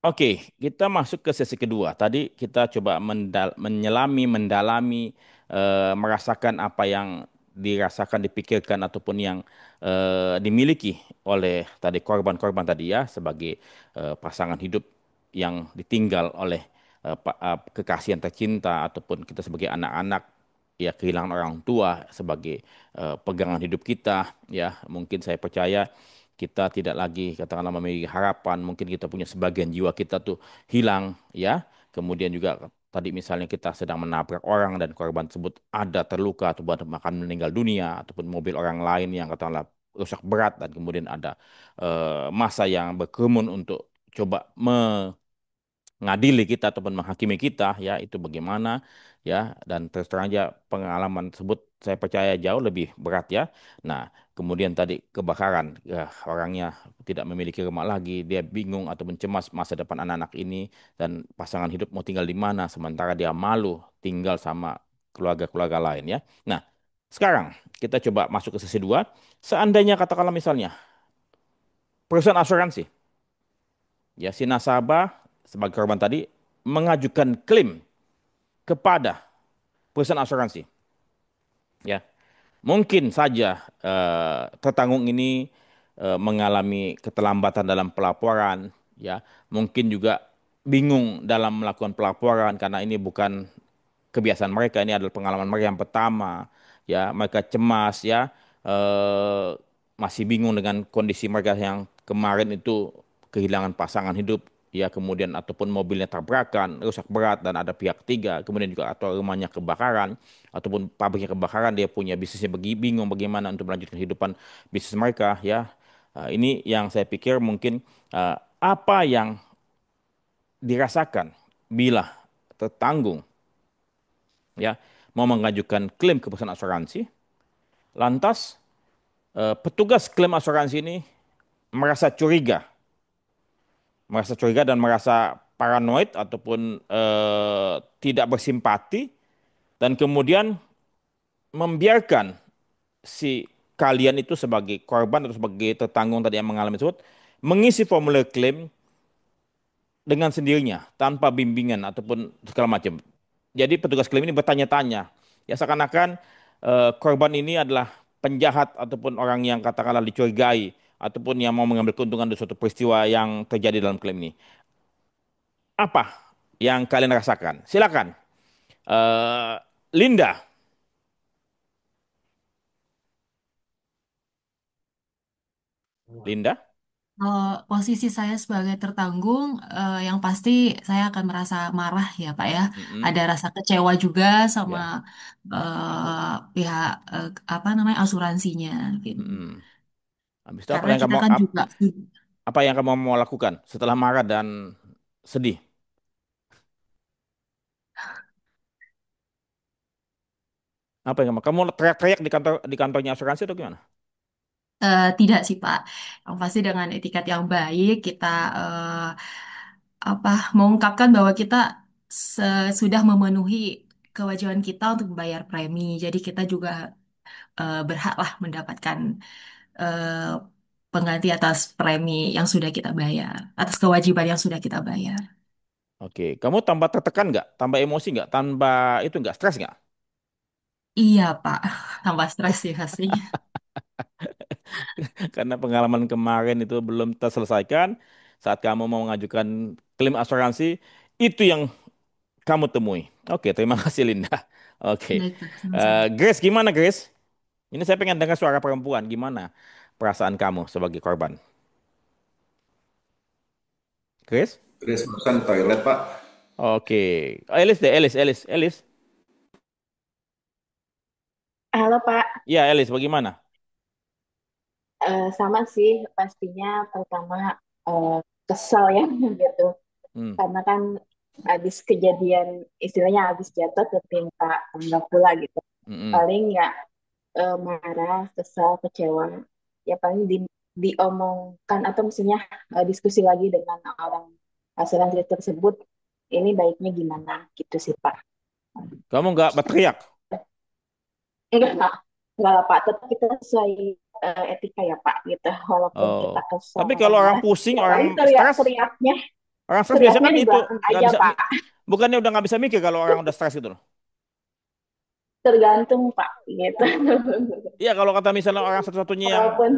Oke, kita masuk ke sesi kedua. Tadi kita coba menyelami, mendalami, merasakan apa yang dirasakan, dipikirkan ataupun yang dimiliki oleh tadi korban-korban tadi ya sebagai pasangan hidup yang ditinggal oleh kekasih yang tercinta ataupun kita sebagai anak-anak ya kehilangan orang tua sebagai pegangan hidup kita ya. Mungkin saya percaya kita tidak lagi katakanlah memiliki harapan, mungkin kita punya sebagian jiwa kita tuh hilang ya. Kemudian juga tadi misalnya kita sedang menabrak orang dan korban tersebut ada terluka atau bahkan meninggal dunia ataupun mobil orang lain yang katakanlah rusak berat dan kemudian ada masa yang berkerumun untuk coba ngadili kita ataupun menghakimi kita ya itu bagaimana ya dan terus terang aja pengalaman tersebut saya percaya jauh lebih berat ya. Nah, kemudian tadi kebakaran ya, orangnya tidak memiliki rumah lagi, dia bingung ataupun cemas masa depan anak-anak ini dan pasangan hidup mau tinggal di mana sementara dia malu tinggal sama keluarga-keluarga lain ya. Nah, sekarang kita coba masuk ke sesi dua. Seandainya katakanlah misalnya perusahaan asuransi ya si nasabah sebagai korban tadi mengajukan klaim kepada perusahaan asuransi. Ya, mungkin saja tertanggung ini mengalami keterlambatan dalam pelaporan. Ya, mungkin juga bingung dalam melakukan pelaporan karena ini bukan kebiasaan mereka. Ini adalah pengalaman mereka yang pertama. Ya, mereka cemas. Ya, eh, masih bingung dengan kondisi mereka yang kemarin itu kehilangan pasangan hidup ya kemudian ataupun mobilnya tabrakan rusak berat dan ada pihak ketiga kemudian juga atau rumahnya kebakaran ataupun pabriknya kebakaran dia punya bisnisnya bingung bagaimana untuk melanjutkan kehidupan bisnis mereka ya. Ini yang saya pikir mungkin apa yang dirasakan bila tertanggung ya mau mengajukan klaim ke perusahaan asuransi lantas petugas klaim asuransi ini merasa curiga dan merasa paranoid ataupun tidak bersimpati dan kemudian membiarkan si kalian itu sebagai korban atau sebagai tertanggung tadi yang mengalami tersebut mengisi formulir klaim dengan sendirinya tanpa bimbingan ataupun segala macam. Jadi petugas klaim ini bertanya-tanya. Ya seakan-akan korban ini adalah penjahat ataupun orang yang katakanlah dicurigai ataupun yang mau mengambil keuntungan dari suatu peristiwa yang terjadi dalam klaim ini. Apa yang kalian rasakan? Silakan. Eh, Linda, Linda. Kalau posisi saya sebagai tertanggung, yang pasti saya akan merasa marah ya Pak ya. Mm-mm, Ada rasa kecewa juga sama ya. pihak apa namanya asuransinya gitu. Mm-mm. Habis itu Karena kita kan juga apa yang kamu mau lakukan setelah marah dan sedih? Apa yang kamu teriak-teriak di kantornya asuransi atau gimana? tidak sih Pak. Yang pasti dengan etikat yang baik kita Hmm. apa mengungkapkan bahwa kita sudah memenuhi kewajiban kita untuk membayar premi. Jadi kita juga berhak lah mendapatkan eh, pengganti atas premi yang sudah kita bayar, atas kewajiban yang sudah kita bayar. Oke, kamu tambah tertekan nggak? Tambah emosi nggak? Tambah itu nggak? Stres nggak? Iya, Pak. Tambah stres sih pastinya. Karena pengalaman kemarin itu belum terselesaikan. Saat kamu mau mengajukan klaim asuransi, itu yang kamu temui. Oke, terima kasih Linda. Oke, Baik, Pak. Sama-sama. Grace gimana Grace? Ini saya pengen dengar suara perempuan. Gimana perasaan kamu sebagai korban? Grace? Chris barusan toilet Pak. Oke, Elis deh, Elis. Halo Pak. Ya, Elis, bagaimana? Sama sih pastinya pertama kesel ya gitu Hmm, karena kan habis kejadian istilahnya habis jatuh ketimpa tangga pula gitu mm-mm. paling ya marah kesel kecewa ya paling diomongkan atau mestinya diskusi lagi dengan orang asuransi tersebut ini baiknya gimana gitu sih Pak. Kamu nggak berteriak? Enggak lah Pak, tetap kita sesuai etika ya Pak gitu. Walaupun Oh, kita kesal tapi atau kalau orang marah, pusing, ya orang paling stres, teriak-teriaknya. Orang stres biasanya teriaknya kan di itu belakang nggak aja bisa, Pak. bukannya udah nggak bisa mikir kalau orang udah stres gitu loh. Tergantung Pak gitu. Iya kalau kata misalnya orang satu-satunya yang Walaupun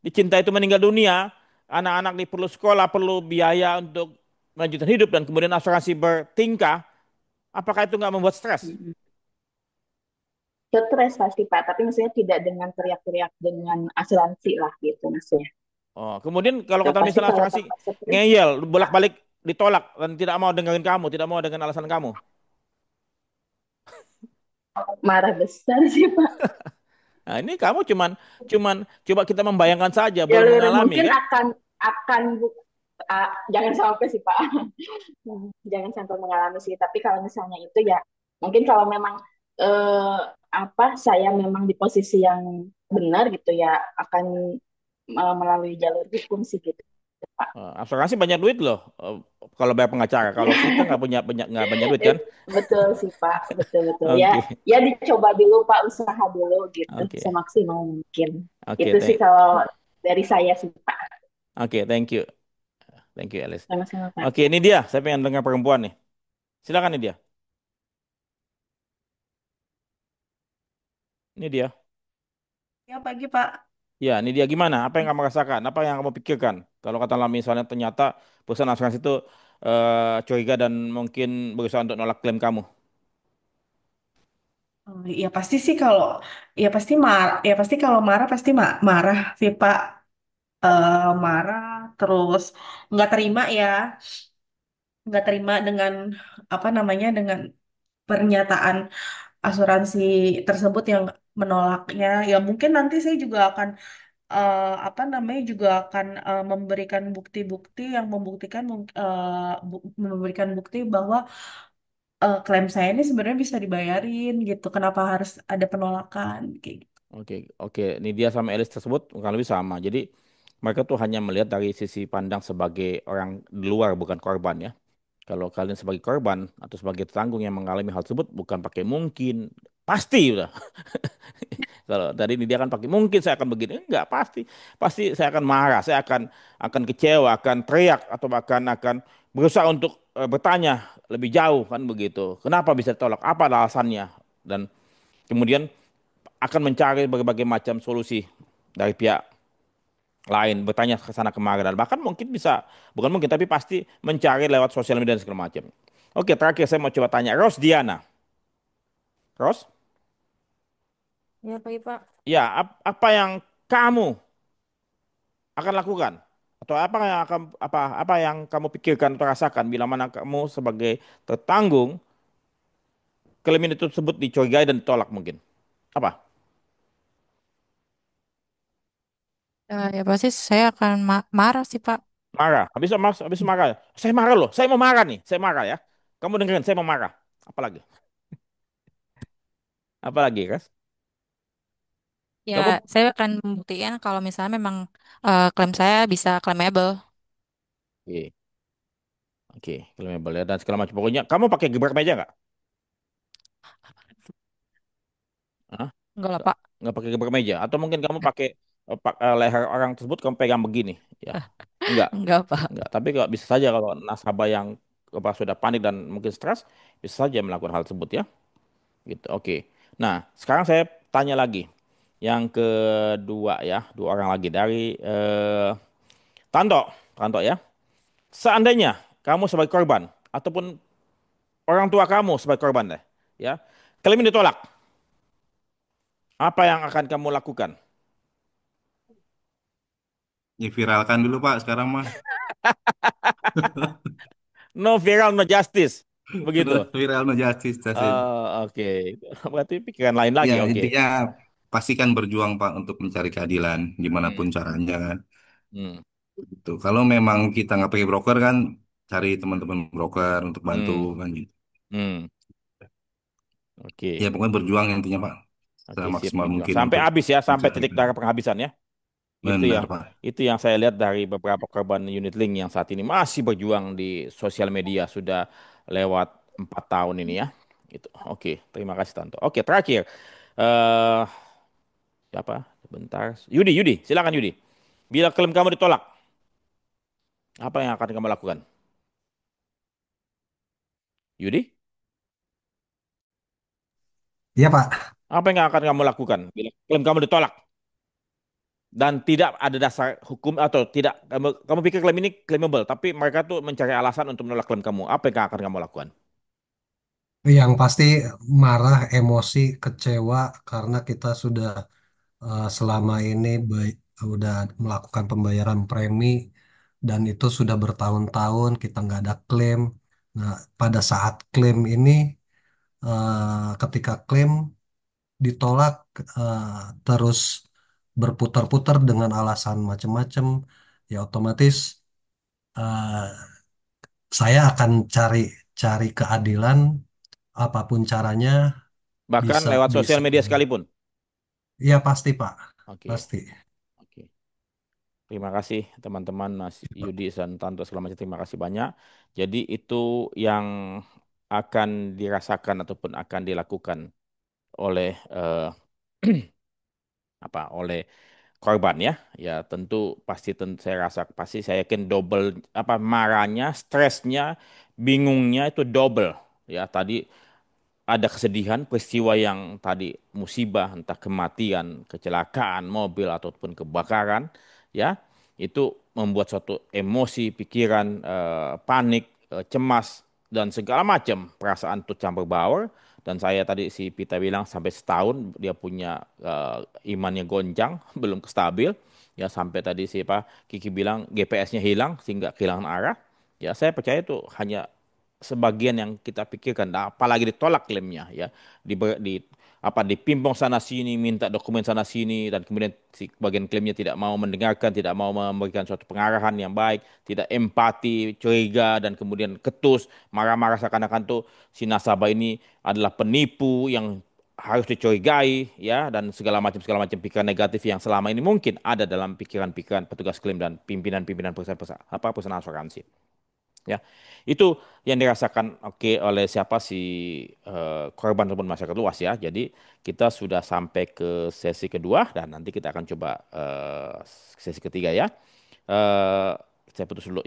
dicinta itu meninggal dunia, anak-anak di perlu sekolah, perlu biaya untuk melanjutkan hidup dan kemudian asuransi bertingkah, apakah itu nggak membuat stres? stres pasti Pak, tapi maksudnya tidak dengan teriak-teriak dengan asuransi lah gitu maksudnya. Oh, kemudian kalau Nah, kata pasti misalnya kalau asuransi tambah stres, ngeyel, Pak, bolak-balik ditolak dan tidak mau dengerin kamu, tidak mau dengan alasan kamu. marah besar sih Pak. Nah, ini kamu cuman cuman coba kita membayangkan saja, belum Jalur mengalami mungkin kan? akan jangan sampai sih Pak. Jangan sampai mengalami sih. Tapi kalau misalnya itu ya mungkin kalau memang eh, apa saya memang di posisi yang benar gitu ya akan melalui jalur hukum sih gitu Pak. Asuransi banyak duit loh kalau bayar pengacara. Kalau kita nggak banyak duit kan? Betul sih Pak, betul betul ya. Oke, Ya dicoba dulu Pak, usaha dulu gitu oke, semaksimal mungkin. oke, Itu sih kalau dari saya sih Pak. oke, thank you Alice. Sama-sama Pak. Oke, ini dia. Saya pengen dengar perempuan nih. Silakan ini dia. Ini dia. Ya, pagi, Pak. Ya, ini dia gimana? Apa yang kamu rasakan? Apa yang kamu pikirkan? Kalau katakanlah misalnya ternyata perusahaan asuransi itu curiga dan mungkin berusaha untuk nolak klaim kamu. Ya pasti sih kalau ya pasti kalau marah pasti marah sih Pak. Marah terus nggak terima ya, nggak terima dengan apa namanya dengan pernyataan asuransi tersebut yang menolaknya. Ya mungkin nanti saya juga akan apa namanya juga akan memberikan bukti-bukti yang memberikan bukti bahwa klaim saya ini sebenarnya bisa dibayarin gitu. Kenapa harus ada penolakan kayak gitu. Oke, oke. Ini dia sama Elis tersebut kurang lebih sama. Jadi mereka tuh hanya melihat dari sisi pandang sebagai orang di luar bukan korban ya. Kalau kalian sebagai korban atau sebagai tanggung yang mengalami hal tersebut bukan pakai mungkin, pasti udah. Kalau tadi ini dia kan pakai mungkin saya akan begini, enggak pasti, pasti saya akan marah, saya akan kecewa, akan teriak atau bahkan akan berusaha untuk bertanya lebih jauh kan begitu. Kenapa bisa ditolak? Apa alasannya? Dan kemudian akan mencari berbagai macam solusi dari pihak lain, bertanya ke sana kemari dan bahkan mungkin bisa, bukan mungkin tapi pasti mencari lewat sosial media dan segala macam. Oke, terakhir saya mau coba tanya Ros Diana. Ros, Ya, pagi Pak. ya apa yang kamu akan lakukan atau apa yang akan apa yang kamu pikirkan atau rasakan bila mana kamu sebagai tertanggung klaim itu tersebut dicurigai dan ditolak mungkin? Apa? Ya pasti saya akan marah sih Pak. Marah. Habis marah. Saya marah loh. Saya mau marah nih. Saya marah ya. Kamu dengerin, saya mau marah. Apalagi? Apalagi, Ras? Ya Kamu saya akan membuktikan kalau misalnya memang klaim saya bisa claimable. Oke, oke, claimable ya dan segala macam. Pokoknya kamu pakai gebrak meja nggak? Hah? Enggak lah Nggak, Pak. nggak pakai gebrak meja. Atau mungkin kamu pakai leher orang tersebut kamu pegang begini. Ya, enggak, Enggak Pak. enggak. Tapi kalau bisa saja kalau nasabah yang sudah panik dan mungkin stres bisa saja melakukan hal tersebut ya. Gitu. Oke. Nah, sekarang saya tanya lagi. Yang kedua ya, dua orang lagi dari Tanto, Tanto ya. Seandainya kamu sebagai korban ataupun orang tua kamu sebagai korban deh, ya, klaim ini ditolak, apa yang akan kamu lakukan? Ya viralkan dulu Pak sekarang mah. No viral, no justice, begitu. Viral no justice that's it. Oke. Berarti pikiran lain Ya lagi. Oke. intinya pastikan berjuang Pak untuk mencari keadilan gimana Hmm. pun caranya kan. Hmm. Gitu. Kalau memang kita nggak pakai broker kan cari teman-teman broker untuk bantu Hmm. kan gitu. Hmm. Ya Oke. pokoknya berjuang intinya Pak Oke, sip semaksimal berjuang. mungkin Sampai untuk habis ya, sampai mencari titik darah keadilan. penghabisan ya. Itu Benar yang Pak. itu yang saya lihat dari beberapa korban unit link yang saat ini masih berjuang di sosial media sudah lewat 4 tahun ini ya. Itu. Oke, terima kasih Tanto. Oke, terakhir. eh Siapa? Sebentar. Yudi, Yudi, silakan Yudi. Bila klaim kamu ditolak, apa yang akan kamu lakukan? Yudi, Iya Pak. apa yang akan kamu lakukan bila klaim kamu ditolak dan tidak ada dasar hukum atau tidak kamu pikir klaim ini claimable tapi mereka tuh mencari alasan untuk menolak klaim kamu. Apa yang akan kamu lakukan? Yang pasti marah, emosi, kecewa karena kita sudah selama ini udah melakukan pembayaran premi dan itu sudah bertahun-tahun kita nggak ada klaim. Nah, pada saat klaim ini, ketika klaim ditolak eh, terus berputar-putar dengan alasan macam-macam, ya otomatis eh, saya akan cari cari keadilan apapun caranya Bahkan bisa lewat sosial bisa. media sekalipun. Iya pasti Pak, Oke, pasti. oke. Terima kasih teman-teman Mas Yudi dan Tanto segala macam. Terima kasih banyak. Jadi itu yang akan dirasakan ataupun akan dilakukan oleh oleh korban ya. Ya tentu pasti saya rasa pasti saya yakin double marahnya, stresnya, bingungnya itu double. Ya tadi ada kesedihan peristiwa yang tadi musibah entah kematian, kecelakaan mobil ataupun kebakaran ya itu membuat suatu emosi, pikiran, panik, cemas dan segala macam perasaan tuh campur baur dan saya tadi si Pita bilang sampai setahun dia punya imannya gonjang belum stabil ya sampai tadi si Kiki bilang GPS-nya hilang sehingga kehilangan arah ya saya percaya itu hanya sebagian yang kita pikirkan, nah, apalagi ditolak klaimnya ya, di dipimpong sana sini, minta dokumen sana sini, dan kemudian si bagian klaimnya tidak mau mendengarkan, tidak mau memberikan suatu pengarahan yang baik, tidak empati, curiga, dan kemudian ketus, marah-marah seakan-akan tuh si nasabah ini adalah penipu yang harus dicurigai ya dan segala macam pikiran negatif yang selama ini mungkin ada dalam pikiran-pikiran petugas klaim dan pimpinan-pimpinan perusahaan asuransi. Ya, itu yang dirasakan oleh siapa si korban ataupun masyarakat luas ya. Jadi kita sudah sampai ke sesi kedua dan nanti kita akan coba sesi ketiga ya. Eh, saya putus dulu ya.